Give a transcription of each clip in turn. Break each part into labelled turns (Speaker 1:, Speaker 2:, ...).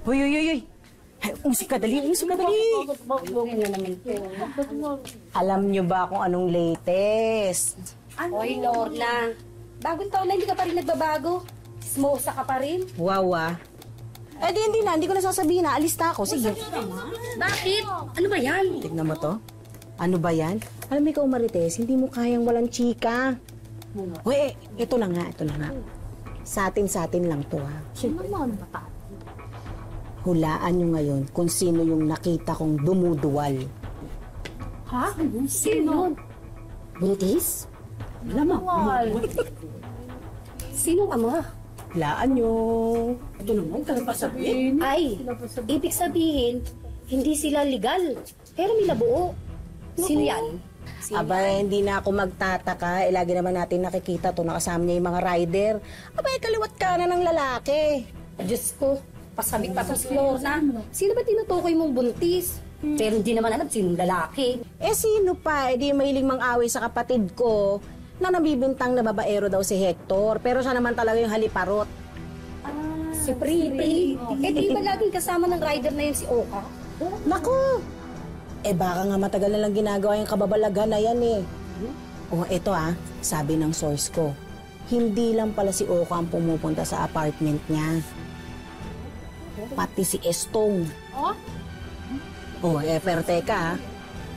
Speaker 1: Uy, uy, uy, uy. Musika, dali. Musika, dali. Alam nyo ba kung anong latest?
Speaker 2: Hoy, Lorna. Bagong taon na hindi ka pa rin nagbabago. Smosa ka pa rin.
Speaker 1: Wow, ah. Eh, hindi na. Hindi ko na sasabihin na. Alis na ako. Sige.
Speaker 2: Bakit? Ano ba yan?
Speaker 1: Tignan mo to. Ano ba yan? Alam mo ikaw, Marites, hindi mo kayang walang chika. Uy, ito na nga, ito na nga. Sa atin lang to, ha.
Speaker 2: Siyempre mo, ano ba?
Speaker 1: Hulaan nyo ngayon kung sino yung nakita kong dumuduwal.
Speaker 2: Ha? Sino? Buntis? Lamang. Sinong ama?
Speaker 1: Hulaan nyo. Ito naman, kaya pa sabihin.
Speaker 2: Ay, ibig sabihin, hindi sila legal. Pero may nabuo. Sino yan?
Speaker 1: Aba, hindi na ako magtataka. Lagi naman natin nakikita to nakasama niya yung mga rider. Aba, kaliwat ka na ng lalaki.
Speaker 2: Diyos ko, pasabik pa sa floor na. Sino ba tinutukoy mong buntis? Pero hindi naman alam sinong lalaki.
Speaker 1: Sino pa? Di mahiling mang-away sa kapatid ko na nabibintang na babaero daw si Hector. Pero siya naman talaga yung haliparot.
Speaker 2: Si Pretty. Di ba laging kasama ng rider na yun si Oka?
Speaker 1: Naku! Baka nga matagal na lang ginagawa yung kababalagan na yan eh. Ito sabi ng source ko, hindi lang pala si Oka ang pumupunta sa apartment niya. Pati si Estong. Pero teka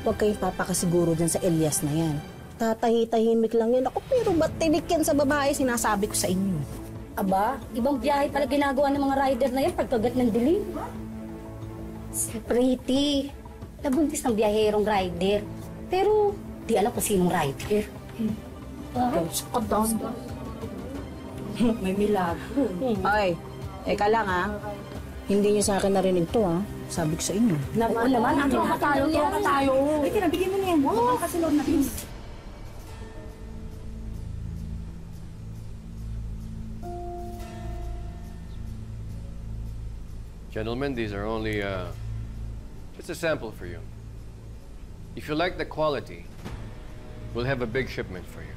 Speaker 1: huwag kayong papakasiguro dyan sa Elias na yan. Tatahi-tahimik lang yan. Ako, pero ba't tinik yan sa babae? Sinasabi ko sa inyo.
Speaker 2: Aba, ibang biyahe pala ginagawa ng mga rider na yan pagkagat ng dilim. Si Pretty. Nabuntis ng biyaherong rider. Pero, di alam kung sinong rider. May milagro.
Speaker 1: Ay, eka lang Hindi niyo sa akin narinig to Sabi ko sa inyo.
Speaker 2: Oo naman, tayo.
Speaker 3: Ay, kinabigyan mo na yan. Oo, kasi Lord na please.
Speaker 4: Gentlemen, these are only just a sample for you. If you like the quality, we'll have a big shipment for you.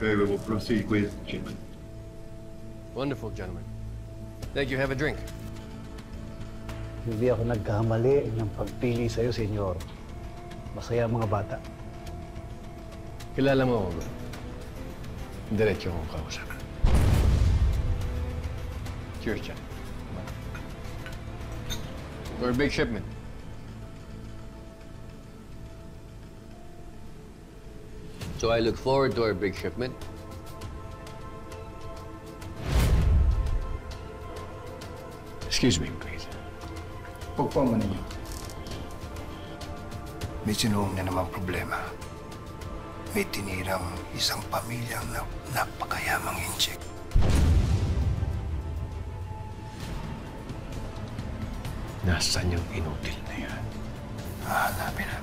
Speaker 5: Okay, we will proceed with shipment.
Speaker 4: Wonderful, gentlemen. Thank you. Have a drink.
Speaker 6: Hindi ako nagkamali ng pagpili sa'yo, senyor. Masaya ang mga bata.
Speaker 4: Kilala mo ako ba? Diretso akong kausapin. Cheers, Chan. For a big shipment. So I look forward to our big shipment. Excuse me, please.
Speaker 5: Pagpong mo ninyo. May sinuong na namang problema. May tinirang isang pamilyang napakayamang incheck.
Speaker 4: Nasaan yung inutil na yan?
Speaker 5: Hahanapin namin.